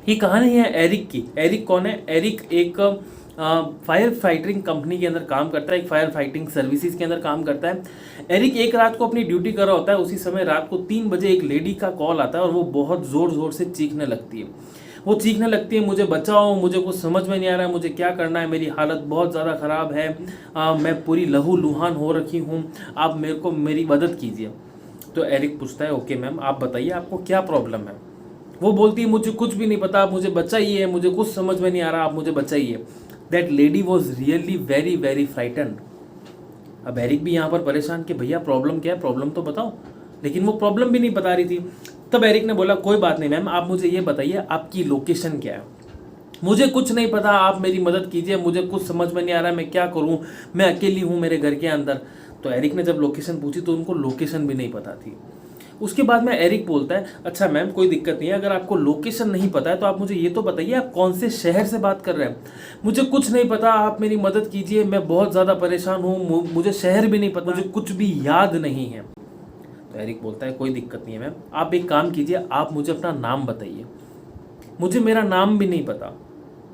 ये कहानी है एरिक की। एरिक कौन है? एरिक एक फायर फाइटिंग कंपनी के अंदर काम करता है, एक फायर फाइटिंग सर्विसेज के अंदर काम करता है। एरिक एक रात को अपनी ड्यूटी कर रहा होता है, उसी समय रात को 3 बजे एक लेडी का कॉल आता है और वो बहुत ज़ोर ज़ोर से चीखने लगती है। वो चीखने लगती है, मुझे बचाओ, मुझे कुछ समझ में नहीं आ रहा है, मुझे क्या करना है, मेरी हालत बहुत ज़्यादा ख़राब है, मैं पूरी लहू लुहान हो रखी हूँ, आप मेरे को मेरी मदद कीजिए। तो एरिक पूछता है, ओके मैम, आप बताइए आपको क्या प्रॉब्लम है। वो बोलती है, मुझे कुछ भी नहीं पता, आप मुझे बचाइए, मुझे कुछ समझ में नहीं आ रहा, आप मुझे बचाइए। That lady was really very very frightened. अब एरिक भी यहाँ पर परेशान कि भैया प्रॉब्लम क्या है, प्रॉब्लम तो बताओ। लेकिन वो प्रॉब्लम भी नहीं बता रही थी। तब एरिक ने बोला, कोई बात नहीं मैम, आप मुझे ये बताइए आपकी लोकेशन क्या है, मुझे कुछ नहीं पता, आप मेरी मदद कीजिए, मुझे कुछ समझ में नहीं आ रहा है, मैं क्या करूँ, मैं अकेली हूँ मेरे घर के अंदर। तो एरिक ने जब लोकेशन पूछी तो उनको लोकेशन भी नहीं पता थी। उसके बाद में एरिक बोलता है, अच्छा मैम कोई दिक्कत नहीं है, अगर आपको लोकेशन नहीं पता है तो आप मुझे ये तो बताइए आप कौन से शहर से बात कर रहे हैं। मुझे कुछ नहीं पता, आप मेरी मदद कीजिए, मैं बहुत ज़्यादा परेशान हूँ, मुझे शहर भी नहीं पता, मुझे कुछ भी याद नहीं है। तो एरिक बोलता है, कोई दिक्कत नहीं है मैम, आप एक काम कीजिए, आप मुझे अपना नाम बताइए। मुझे मेरा नाम भी नहीं पता,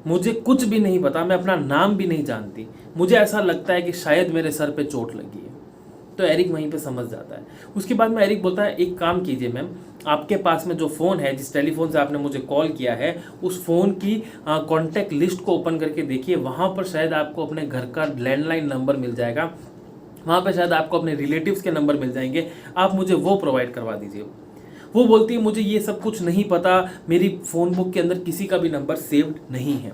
मुझे कुछ भी नहीं पता, मैं अपना नाम भी नहीं जानती, मुझे ऐसा लगता है कि शायद मेरे सर पे चोट लगी है। तो एरिक वहीं पे समझ जाता है। उसके बाद में एरिक बोलता है, एक काम कीजिए मैम, आपके पास में जो फ़ोन है, जिस टेलीफोन से आपने मुझे कॉल किया है, उस फ़ोन की कॉन्टैक्ट लिस्ट को ओपन करके देखिए, वहाँ पर शायद आपको अपने घर का लैंडलाइन नंबर मिल जाएगा, वहाँ पर शायद आपको अपने रिलेटिव्स के नंबर मिल जाएंगे, आप मुझे वो प्रोवाइड करवा दीजिए। वो बोलती है, मुझे ये सब कुछ नहीं पता, मेरी फ़ोन बुक के अंदर किसी का भी नंबर सेव्ड नहीं है।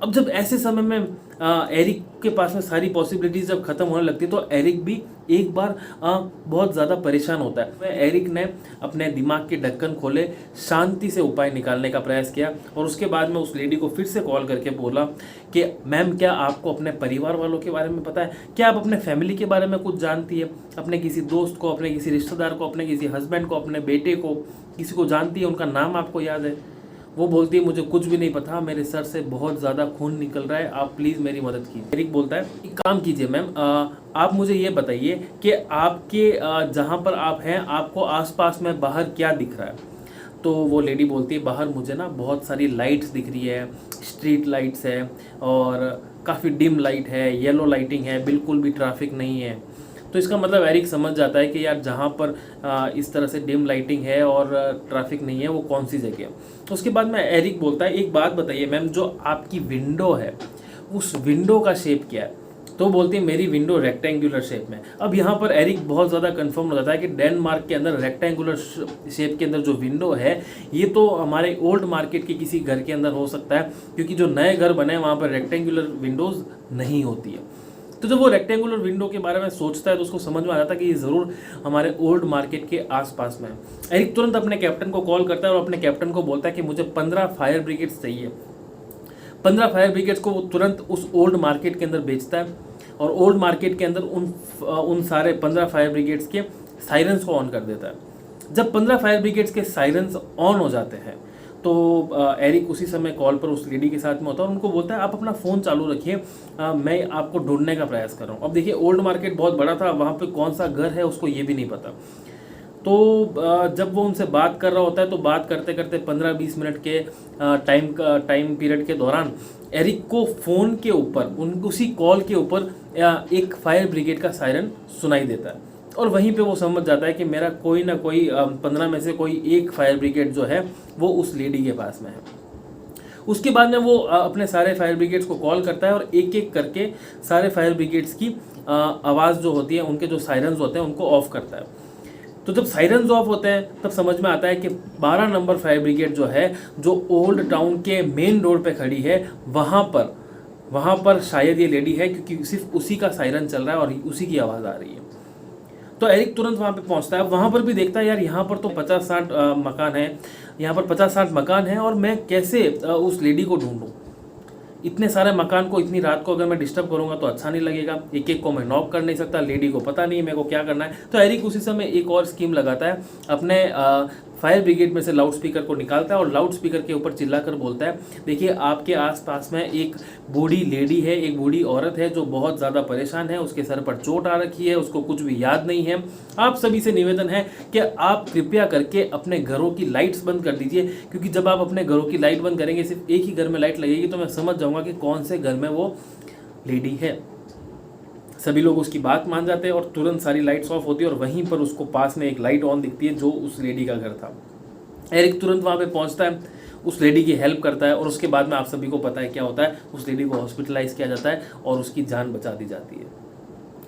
अब जब ऐसे समय में एरिक के पास में सारी पॉसिबिलिटीज जब खत्म होने लगती है तो एरिक भी एक बार बहुत ज़्यादा परेशान होता है। एरिक ने अपने दिमाग के ढक्कन खोले, शांति से उपाय निकालने का प्रयास किया और उसके बाद में उस लेडी को फिर से कॉल करके बोला कि मैम, क्या आपको अपने परिवार वालों के बारे में पता है? क्या आप अपने फैमिली के बारे में कुछ जानती है? अपने किसी दोस्त को, अपने किसी रिश्तेदार को, अपने किसी हस्बैंड को, अपने बेटे को, किसी को जानती है, उनका नाम आपको याद है? वो बोलती है, मुझे कुछ भी नहीं पता, मेरे सर से बहुत ज़्यादा खून निकल रहा है, आप प्लीज़ मेरी मदद कीजिए। एरिक बोलता है, एक काम कीजिए मैम, आप मुझे ये बताइए कि आपके जहाँ पर आप हैं, आपको आसपास में बाहर क्या दिख रहा है? तो वो लेडी बोलती है, बाहर मुझे ना बहुत सारी लाइट्स दिख रही है, स्ट्रीट लाइट्स है और काफ़ी डिम लाइट है, येलो लाइटिंग है, बिल्कुल भी ट्रैफिक नहीं है। तो इसका मतलब एरिक समझ जाता है कि यार जहाँ पर इस तरह से डिम लाइटिंग है और ट्रैफिक नहीं है, वो कौन सी जगह है। तो उसके बाद में एरिक बोलता है, एक बात बताइए मैम, जो आपकी विंडो है उस विंडो का शेप क्या है? तो बोलती है, मेरी विंडो रेक्टेंगुलर शेप में। अब यहाँ पर एरिक बहुत ज़्यादा कंफर्म हो जाता है कि डेनमार्क के अंदर रेक्टेंगुलर शेप के अंदर जो विंडो है, ये तो हमारे ओल्ड मार्केट के किसी घर के अंदर हो सकता है, क्योंकि जो नए घर बने हैं वहाँ पर रेक्टेंगुलर विंडोज़ नहीं होती है। तो जब वो रेक्टेंगुलर विंडो के बारे में सोचता है तो उसको समझ में आ जाता है कि ये ज़रूर हमारे ओल्ड मार्केट के आसपास में है। एरिक तुरंत अपने कैप्टन को कॉल करता है और अपने कैप्टन को बोलता है कि मुझे 15 फायर ब्रिगेड्स चाहिए। 15 फायर ब्रिगेड्स को वो तुरंत उस ओल्ड मार्केट के अंदर बेचता है और ओल्ड मार्केट के अंदर उन सारे 15 फायर ब्रिगेड्स के साइरन्स को ऑन कर देता है। जब 15 फायर ब्रिगेड्स के साइरन्स ऑन हो जाते हैं तो एरिक उसी समय कॉल पर उस लेडी के साथ में होता है और उनको बोलता है, आप अपना फ़ोन चालू रखिए, मैं आपको ढूंढने का प्रयास कर रहा हूँ। अब देखिए, ओल्ड मार्केट बहुत बड़ा था, वहाँ पे कौन सा घर है उसको ये भी नहीं पता। तो जब वो उनसे बात कर रहा होता है तो बात करते करते 15-20 मिनट के टाइम पीरियड के दौरान एरिक को फ़ोन के ऊपर, उसी कॉल के ऊपर एक फायर ब्रिगेड का सायरन सुनाई देता है और वहीं पे वो समझ जाता है कि मेरा कोई ना कोई 15 में से कोई एक फायर ब्रिगेड जो है वो उस लेडी के पास में है। उसके बाद में वो अपने सारे फायर ब्रिगेड्स को कॉल करता है और एक एक करके सारे फायर ब्रिगेड्स की आवाज़ जो होती है, उनके जो सायरन्स होते हैं उनको ऑफ करता है। तो जब सायरन्स ऑफ होते हैं तब समझ में आता है कि 12 नंबर फायर ब्रिगेड जो है, जो ओल्ड टाउन के मेन रोड पे खड़ी है, वहाँ पर शायद ये लेडी है, क्योंकि सिर्फ उसी का सायरन चल रहा है और उसी की आवाज़ आ रही है। तो एरिक तुरंत वहाँ पे पहुँचता है। वहाँ पर भी देखता है, यार यहाँ पर तो 50-60 मकान है, यहाँ पर 50-60 मकान है और मैं कैसे उस लेडी को ढूंढूँ? इतने सारे मकान को इतनी रात को अगर मैं डिस्टर्ब करूंगा तो अच्छा नहीं लगेगा, एक एक को मैं नॉक कर नहीं सकता, लेडी को पता नहीं है मेरे को क्या करना है। तो एरिक उसी समय एक और स्कीम लगाता है, अपने फायर ब्रिगेड में से लाउड स्पीकर को निकालता है और लाउड स्पीकर के ऊपर चिल्लाकर बोलता है, देखिए आपके आसपास में एक बूढ़ी लेडी है, एक बूढ़ी औरत है जो बहुत ज़्यादा परेशान है, उसके सर पर चोट आ रखी है, उसको कुछ भी याद नहीं है। आप सभी से निवेदन है कि आप कृपया करके अपने घरों की लाइट्स बंद कर दीजिए, क्योंकि जब आप अपने घरों की लाइट बंद करेंगे, सिर्फ एक ही घर में लाइट लगेगी तो मैं समझ जाऊंगा कि कौन से घर में वो लेडी है। सभी लोग उसकी बात मान जाते हैं और तुरंत सारी लाइट्स ऑफ होती है और वहीं पर उसको पास में एक लाइट ऑन दिखती है जो उस लेडी का घर था। एरिक तुरंत वहाँ पे पहुँचता है, उस लेडी की हेल्प करता है और उसके बाद में आप सभी को पता है क्या होता है, उस लेडी को हॉस्पिटलाइज किया जाता है और उसकी जान बचा दी जाती है।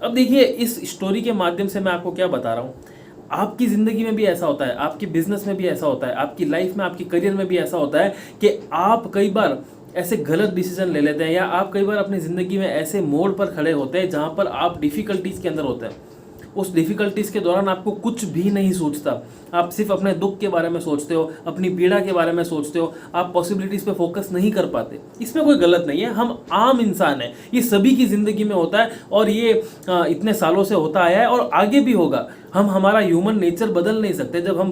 अब देखिए, इस स्टोरी के माध्यम से मैं आपको क्या बता रहा हूँ, आपकी ज़िंदगी में भी ऐसा होता है, आपकी बिजनेस में भी ऐसा होता है, आपकी लाइफ में, आपकी करियर में भी ऐसा होता है कि आप कई बार ऐसे गलत डिसीजन ले लेते हैं या आप कई बार अपनी ज़िंदगी में ऐसे मोड़ पर खड़े होते हैं जहाँ पर आप डिफ़िकल्टीज़ के अंदर होते हैं। उस डिफ़िकल्टीज़ के दौरान आपको कुछ भी नहीं सोचता, आप सिर्फ अपने दुख के बारे में सोचते हो, अपनी पीड़ा के बारे में सोचते हो, आप पॉसिबिलिटीज़ पे फोकस नहीं कर पाते। इसमें कोई गलत नहीं है, हम आम इंसान हैं, ये सभी की ज़िंदगी में होता है और ये इतने सालों से होता आया है और आगे भी होगा। हम हमारा ह्यूमन नेचर बदल नहीं सकते। जब हम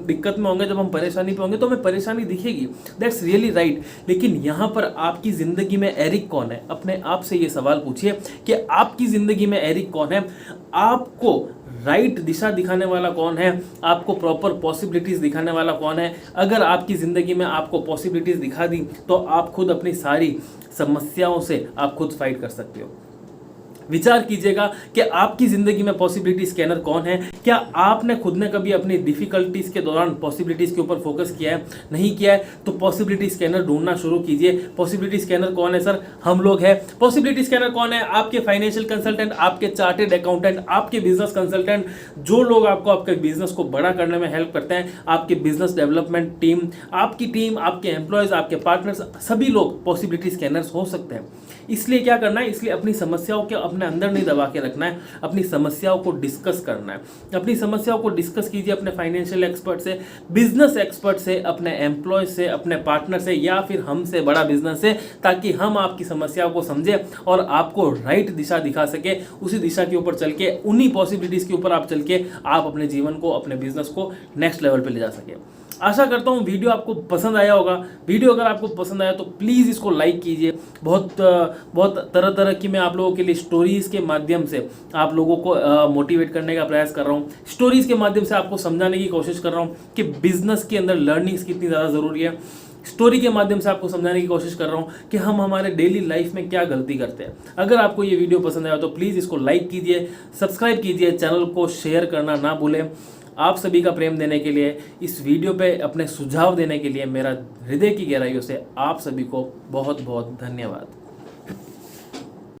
दिक्कत में होंगे, जब हम परेशानी पे होंगे तो हमें परेशानी दिखेगी, दैट्स रियली राइट। लेकिन यहाँ पर आपकी ज़िंदगी में एरिक कौन है? अपने आप से ये सवाल पूछिए कि आपकी ज़िंदगी में एरिक कौन है? आपको राइट दिशा दिखाने वाला कौन है? आपको प्रॉपर पॉसिबिलिटीज़ दिखाने वाला कौन है? अगर आपकी ज़िंदगी में आपको पॉसिबिलिटीज़ दिखा दी तो आप खुद अपनी सारी समस्याओं से आप खुद फाइट कर सकते हो। विचार कीजिएगा कि आपकी ज़िंदगी में पॉसिबिलिटी स्कैनर कौन है? क्या आपने खुद ने कभी अपनी डिफ़िकल्टीज़ के दौरान पॉसिबिलिटीज़ के ऊपर फोकस किया है? नहीं किया है तो पॉसिबिलिटी स्कैनर ढूंढना शुरू कीजिए। पॉसिबिलिटी स्कैनर कौन है सर? हम लोग हैं। पॉसिबिलिटी स्कैनर कौन है? आपके फाइनेंशियल कंसल्टेंट, आपके चार्टेड अकाउंटेंट, आपके बिजनेस कंसल्टेंट, जो लोग आपको आपके बिजनेस को बड़ा करने में हेल्प करते हैं, आपके बिजनेस डेवलपमेंट टीम, आपके एम्प्लॉयज़, आपके पार्टनर्स, सभी लोग पॉसिबिलिटी स्कैनर्स हो सकते हैं। इसलिए क्या करना है? इसलिए अपनी समस्याओं के अपने अंदर नहीं दबा के रखना है, अपनी समस्याओं को डिस्कस करना है। अपनी समस्याओं को डिस्कस कीजिए अपने फाइनेंशियल एक्सपर्ट से, बिजनेस एक्सपर्ट से, अपने एम्प्लॉय से, अपने पार्टनर से या फिर हमसे बड़ा बिजनेस से, ताकि हम आपकी समस्याओं को समझें और आपको राइट दिशा दिखा सके। उसी दिशा के ऊपर चल के, उन्हीं पॉसिबिलिटीज़ के ऊपर आप चल के आप अपने जीवन को, अपने बिजनेस को नेक्स्ट लेवल पर ले जा सके। आशा करता हूँ वीडियो आपको पसंद आया होगा। वीडियो अगर आपको पसंद आया तो प्लीज़ इसको लाइक कीजिए। बहुत तरह तरह की मैं आप लोगों के लिए स्टोरीज़ के माध्यम से आप लोगों को मोटिवेट करने का प्रयास कर रहा हूँ। स्टोरीज़ के माध्यम से आपको समझाने की कोशिश कर रहा हूँ कि बिजनेस के अंदर लर्निंग्स कितनी ज़्यादा ज़रूरी है। स्टोरी के माध्यम से आपको समझाने की कोशिश कर रहा हूँ कि हम हमारे डेली लाइफ में क्या गलती करते हैं। अगर आपको ये वीडियो पसंद आया तो प्लीज़ इसको लाइक कीजिए, सब्सक्राइब कीजिए, चैनल को शेयर करना ना भूलें। आप सभी का प्रेम देने के लिए, इस वीडियो पे अपने सुझाव देने के लिए मेरा हृदय की गहराइयों से आप सभी को बहुत बहुत धन्यवाद।